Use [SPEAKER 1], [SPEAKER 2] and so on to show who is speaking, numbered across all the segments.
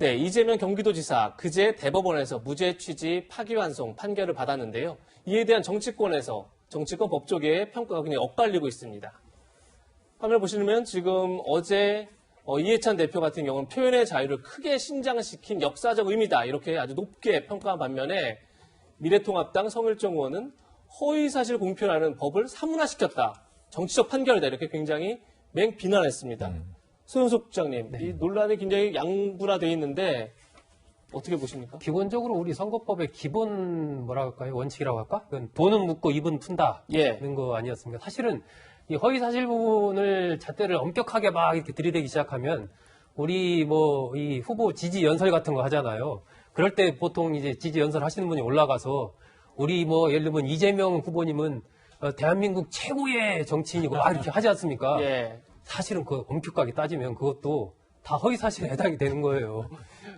[SPEAKER 1] 네, 이재명 경기도지사 그제 대법원에서 무죄 취지 파기환송 판결을 받았는데요. 이에 대한 정치권 법조계의 평가가 그냥 엇갈리고 있습니다. 화면을 보시면 지금 어제 이해찬 대표 같은 경우는 표현의 자유를 크게 신장시킨 역사적 의미다 이렇게 아주 높게 평가한 반면에 미래통합당 성일정 의원은 허위사실 공표라는 법을 사문화시켰다. 정치적 판결이다 이렇게 굉장히 맹비난했습니다. 소영석 국장님, 이 논란이 굉장히 양분화되어 있는데 어떻게 보십니까?
[SPEAKER 2] 기본적으로 우리 선거법의 기본 원칙이라고 할까? 그건 돈은 묻고 입은 푼다는 거 아니었습니까? 사실은 이 허위사실 부분을 잣대를 엄격하게 막 이렇게 들이대기 시작하면 우리 이 후보 지지 연설 같은 거 하잖아요. 그럴 때 보통 이제 지지 연설 하시는 분이 올라가서 우리 예를 들면 이재명 후보님은 대한민국 최고의 정치인이고 막 이렇게 하지 않습니까? 사실은 그 엄격하게 따지면 그것도 다 허위사실에 해당이 되는 거예요.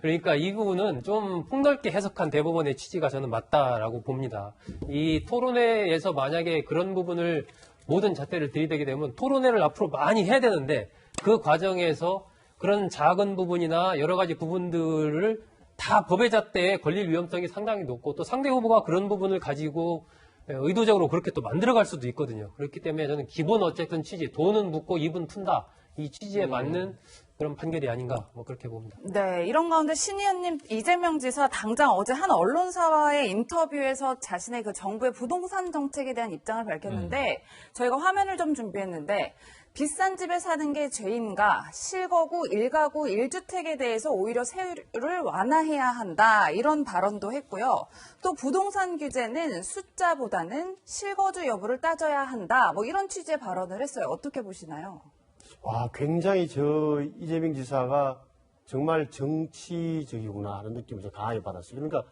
[SPEAKER 2] 그러니까 이 부분은 좀 폭넓게 해석한 대법원의 취지가 저는 맞다라고 봅니다. 이 토론회에서 만약에 그런 부분을 모든 잣대를 들이대게 되면 토론회를 앞으로 많이 해야 되는데 그 과정에서 그런 작은 부분이나 여러 가지 부분들을 다 법의 잣대에 걸릴 위험성이 상당히 높고 또 상대 후보가 그런 부분을 가지고 의도적으로 그렇게 또 만들어갈 수도 있거든요. 그렇기 때문에 저는 기본 어쨌든 취지, 돈은 묻고 입은 푼다. 이 취지에 맞는 그런 판결이 아닌가 그렇게 봅니다.
[SPEAKER 3] 네, 이런 가운데 신 의원님, 이재명 지사 당장 어제 한 언론사와의 인터뷰에서 자신의 그 정부의 부동산 정책에 대한 입장을 밝혔는데 저희가 화면을 좀 준비했는데 비싼 집에 사는 게 죄인가, 실거주 1가구 1주택에 대해서 오히려 세율을 완화해야 한다 이런 발언도 했고요. 또 부동산 규제는 숫자보다는 실거주 여부를 따져야 한다 이런 취지의 발언을 했어요. 어떻게 보시나요?
[SPEAKER 4] 와, 굉장히 이재명 지사가 정말 정치적이구나 하는 느낌을 강하게 받았어요. 그러니까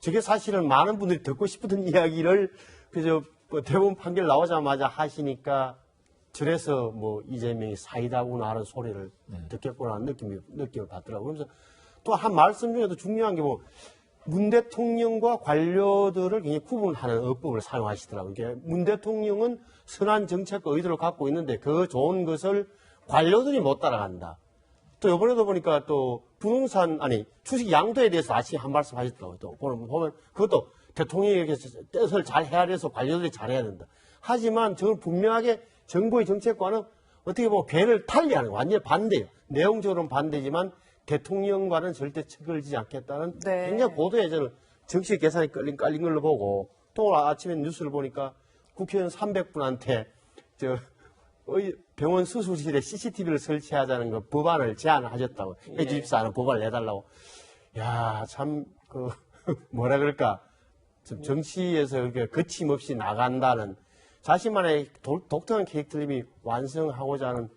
[SPEAKER 4] 저게 사실은 많은 분들이 듣고 싶은 이야기를 그저 대법원 판결 나오자마자 하시니까 저래서 이재명이 사이다구나 하는 소리를 듣겠구나 하는 느낌을 받더라고요. 그래서 또 한 말씀 중에도 중요한 게 문 대통령과 관료들을 굉장히 구분하는 어법을 사용하시더라고요. 문 대통령은 선한 정책과 의도를 갖고 있는데 그 좋은 것을 관료들이 못 따라간다. 또 이번에도 보니까 또 주식 양도에 대해서 아침에 한 말씀 하셨더라고요. 또 보면 그것도 대통령이 이렇게 뜻을 잘 헤아려서 관료들이 잘해야 된다. 하지만 저는 분명하게 정부의 정책과는 어떻게 보면 궤를 달리하는 거예요. 완전히 반대예요. 내용적으로는 반대지만 대통령과는 절대 책을 지지 않겠다는 굉장히 고도의 저는 정치적 계산이 깔린 걸로 보고 또 오늘 아침에 뉴스를 보니까 국회의원 300분한테 병원 수술실에 CCTV를 설치하자는 그 법안을 제안을 하셨다고 해주십사 하는 법안을 내달라고. 야, 참 뭐라 그럴까 좀 정치에서 이렇게 거침없이 나간다는 자신만의 독특한 캐릭터님이 완성하고자 하는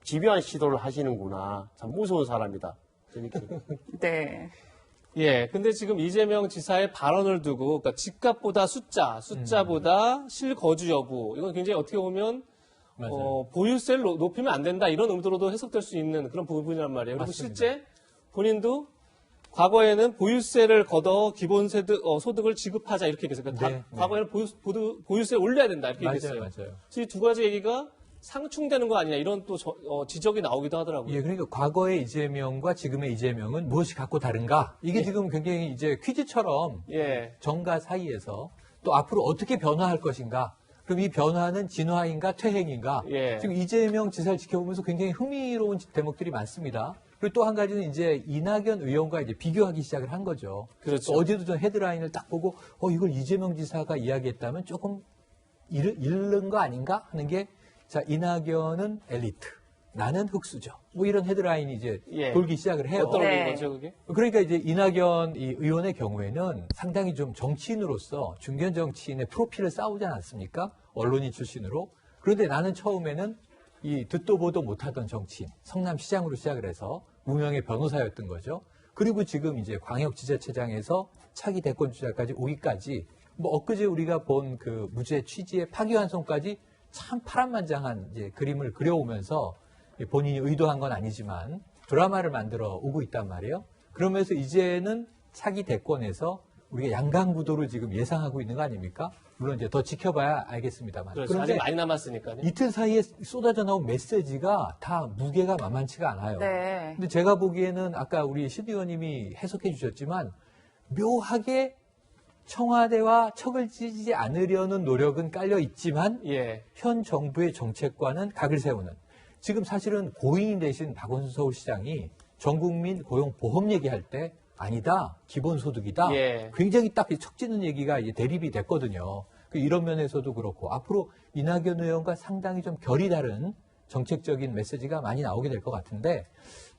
[SPEAKER 4] 집요한 시도를 하시는구나. 참 무서운 사람이다.
[SPEAKER 3] 네.
[SPEAKER 1] 근데 지금 이재명 지사의 발언을 두고, 그러니까 집값보다 숫자보다 실거주 여부, 이건 굉장히 어떻게 보면, 보유세를 높이면 안 된다, 이런 의도로도 해석될 수 있는 그런 부분이란 말이에요. 그리고
[SPEAKER 2] 맞습니다.
[SPEAKER 1] 실제 본인도 과거에는 보유세를 걷어 소득을 지급하자 이렇게 얘기했어요. 그러니까 과거에는 보유세를 올려야 된다, 이렇게 얘기했어요.
[SPEAKER 2] 맞아요.
[SPEAKER 1] 이 두 가지 얘기가 상충되는 거 아니냐 이런 또 지적이 나오기도 하더라고요.
[SPEAKER 5] 그러니까 과거의 이재명과 지금의 이재명은 무엇이 갖고 다른가? 이게 지금 굉장히 이제 퀴즈처럼 정가 사이에서 또 앞으로 어떻게 변화할 것인가? 그럼 이 변화는 진화인가 퇴행인가? 지금 이재명 지사를 지켜보면서 굉장히 흥미로운 대목들이 많습니다. 그리고 또 한 가지는 이제 이낙연 의원과 이제 비교하기 시작을 한 거죠.
[SPEAKER 1] 그렇죠.
[SPEAKER 5] 어제도 전 헤드라인을 딱 보고 이걸 이재명 지사가 이야기했다면 조금 잃는 거 아닌가 하는 게 자, 이낙연은 엘리트, 나는 흑수저. 이런 헤드라인이 이제 돌기 시작을 해요.
[SPEAKER 1] 어떤 거죠, 그게?
[SPEAKER 5] 그러니까 이제 이낙연 의원의 경우에는 상당히 좀 정치인으로서 중견 정치인의 프로필을 쌓우지 않았습니까? 언론인 출신으로. 그런데 나는 처음에는 이 듣도 보도 못하던 정치인, 성남시장으로 시작을 해서 무명의 변호사였던 거죠. 그리고 지금 이제 광역지자체장에서 차기 대권 주자까지 오기까지 엊그제 우리가 본 그 무죄 취지의 파기환송까지 참 파란만장한 이제 그림을 그려오면서 본인이 의도한 건 아니지만 드라마를 만들어 오고 있단 말이에요. 그러면서 이제는 차기 대권에서 우리가 양강 구도를 지금 예상하고 있는 거 아닙니까? 물론 이제 더 지켜봐야 알겠습니다만.
[SPEAKER 1] 그렇죠. 아직 많이 남았으니까요.
[SPEAKER 5] 이틀 사이에 쏟아져 나온 메시지가 다 무게가 만만치가 않아요.
[SPEAKER 3] 네.
[SPEAKER 5] 근데 제가 보기에는 아까 우리 신 의원님이 해석해 주셨지만 묘하게 청와대와 척을 지지 않으려는 노력은 깔려 있지만
[SPEAKER 1] 예.
[SPEAKER 5] 현 정부의 정책과는 각을 세우는 지금 사실은 고인이 되신 박원순 서울시장이 전국민 고용보험 얘기할 때 아니다 기본소득이다
[SPEAKER 1] 예.
[SPEAKER 5] 굉장히 딱 척지는 얘기가 이제 대립이 됐거든요. 이런 면에서도 그렇고 앞으로 이낙연 의원과 상당히 좀 결이 다른 정책적인 메시지가 많이 나오게 될 것 같은데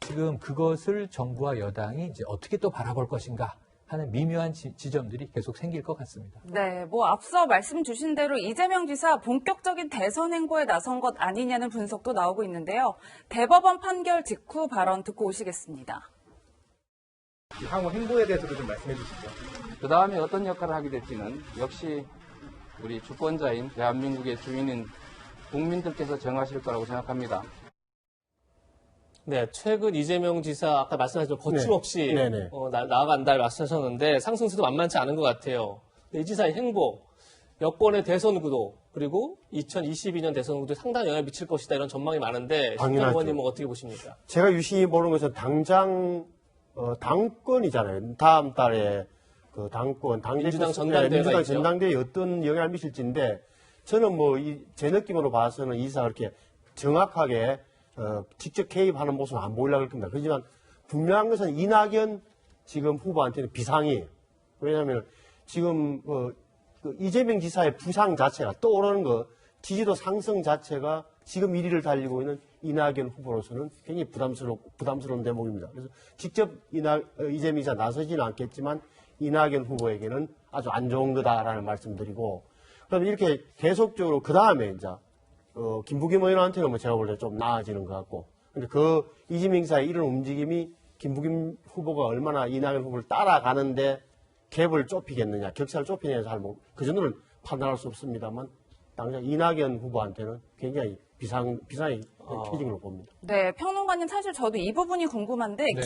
[SPEAKER 5] 지금 그것을 정부와 여당이 이제 어떻게 또 바라볼 것인가 하는 미묘한 지점들이 계속 생길 것 같습니다.
[SPEAKER 3] 네, 뭐 앞서 말씀 주신 대로 이재명 지사 본격적인 대선 행보에 나선 것 아니냐는 분석도 나오고 있는데요. 대법원 판결 직후 발언 듣고 오시겠습니다.
[SPEAKER 6] 향후 행보에 대해서도 좀 말씀해 주시죠.
[SPEAKER 7] 그 다음에 어떤 역할을 하게 될지는 역시 우리 주권자인 대한민국의 주인인 국민들께서 정하실 거라고 생각합니다.
[SPEAKER 1] 네, 최근 이재명 지사 아까 말씀하신 거침없이
[SPEAKER 4] 네. 네.
[SPEAKER 1] 나아간다 말씀하셨는데 상승세도 만만치 않은 것 같아요. 이 지사의 행보, 여권의 대선 구도 그리고 2022년 대선 구도에 상당히 영향을 미칠 것이다 이런 전망이 많은데 신
[SPEAKER 4] 당연하죠.
[SPEAKER 1] 의원님은 어떻게 보십니까?
[SPEAKER 4] 제가 유심히 보는 것은 당장 당권이잖아요. 다음 달에 그 당권,
[SPEAKER 1] 민주당 전당대회가
[SPEAKER 4] 민주당
[SPEAKER 1] 있죠.
[SPEAKER 4] 전당대회에 어떤 영향을 미칠지인데 저는 뭐 제 느낌으로 봐서는 이 이사가 그렇게 정확하게 직접 개입하는 모습은 안 보이려고 할 겁니다. 그렇지만 분명한 것은 이낙연 지금 후보한테는 비상이에요. 왜냐하면 지금 그 이재명 지사의 부상 자체가 떠오르는 거 지지도 상승 자체가 지금 1위를 달리고 있는 이낙연 후보로서는 굉장히 부담스러운 대목입니다. 그래서 직접 이재명 지사 나서지는 않겠지만 이낙연 후보에게는 아주 안 좋은 거다라는 말씀드리고 그다음에 이렇게 계속적으로 그 다음에 이제 김부겸 의원한테는 뭐 제가 볼 때 좀 나아지는 것 같고 근데 그 이재명 지사의 이런 움직임이 김부겸 후보가 얼마나 이낙연 후보를 따라가는데 갭을 좁히겠느냐 격차를 좁히느냐 잘 그 정도는 판단할 수 없습니다만 당장 이낙연 후보한테는 굉장히 비상이 켜진 걸로 봅니다.
[SPEAKER 3] 네, 평론가님 사실 저도 이 부분이 궁금한데
[SPEAKER 2] 네.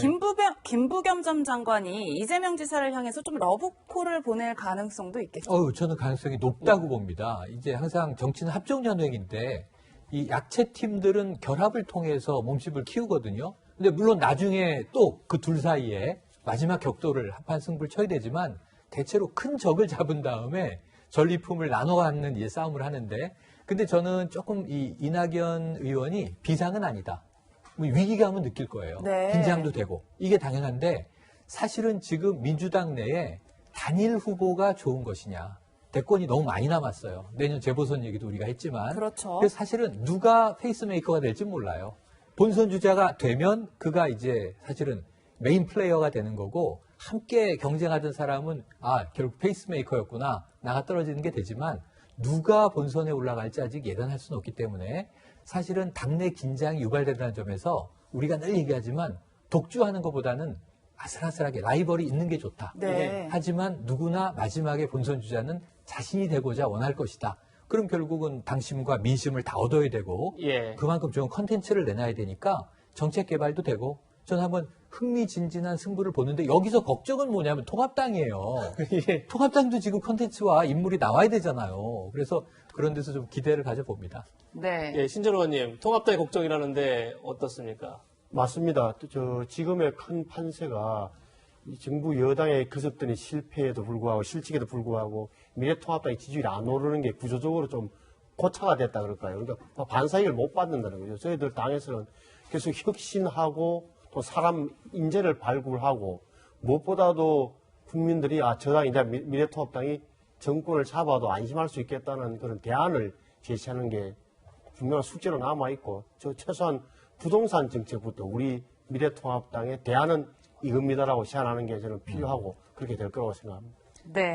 [SPEAKER 3] 김부겸 전 장관이 이재명 지사를 향해서 좀 러브콜을 보낼 가능성도 있겠죠.
[SPEAKER 5] 저는 가능성이 높다고 봅니다. 이제 항상 정치는 합종연횡인데 이 약체팀들은 결합을 통해서 몸집을 키우거든요. 근데 물론 나중에 또 그 둘 사이에 마지막 격돌을 한판 승부를 쳐야 되지만 대체로 큰 적을 잡은 다음에 전리품을 나눠 갖는 이제 싸움을 하는데 근데 저는 조금 이 이낙연 의원이 비상은 아니다. 뭐 위기감은 느낄 거예요.
[SPEAKER 3] 네.
[SPEAKER 5] 긴장도 되고. 이게 당연한데 사실은 지금 민주당 내에 단일 후보가 좋은 것이냐. 대권이 너무 많이 남았어요. 내년 재보선 얘기도 우리가 했지만.
[SPEAKER 3] 그렇죠.
[SPEAKER 5] 그래서 사실은 누가 페이스메이커가 될지 몰라요. 본선 주자가 되면 그가 이제 사실은 메인 플레이어가 되는 거고 함께 경쟁하던 사람은 결국 페이스메이커였구나. 나가 떨어지는 게 되지만 누가 본선에 올라갈지 아직 예단할 수는 없기 때문에 사실은 당내 긴장이 유발된다는 점에서 우리가 늘 얘기하지만 독주하는 것보다는 아슬아슬하게 라이벌이 있는 게 좋다.
[SPEAKER 3] 네.
[SPEAKER 5] 하지만 누구나 마지막에 본선 주자는 자신이 되고자 원할 것이다. 그럼 결국은 당심과 민심을 다 얻어야 되고
[SPEAKER 1] 예.
[SPEAKER 5] 그만큼 좋은 컨텐츠를 내놔야 되니까 정책 개발도 되고 저는 한번 흥미진진한 승부를 보는데 여기서 걱정은 뭐냐면 통합당이에요.
[SPEAKER 1] 예.
[SPEAKER 5] 통합당도 지금 컨텐츠와 인물이 나와야 되잖아요. 그래서 그런 데서 좀 기대를 가져봅니다.
[SPEAKER 3] 네.
[SPEAKER 1] 예, 신전 의원님, 통합당의 걱정이라는데 어떻습니까?
[SPEAKER 4] 맞습니다. 지금의 큰 판세가 이 정부 여당의 그석들의 실패에도 불구하고 실직에도 불구하고 미래통합당의 지지율이 안 오르는 게 구조적으로 좀 고차가 됐다 그럴까요? 그러니까 반사이익을 못 받는다는 거죠. 저희들 당에서는 계속 혁신하고 또 사람 인재를 발굴하고 무엇보다도 국민들이 저 당이 이제 미래통합당이 정권을 잡아도 안심할 수 있겠다는 그런 대안을 제시하는 게 분명한 숙제로 남아있고 최소한 부동산 정책부터 우리 미래통합당의 대안은 이겁니다라고 제안하는 게 저는 필요하고 그렇게 될 거라고 생각합니다.
[SPEAKER 3] 네.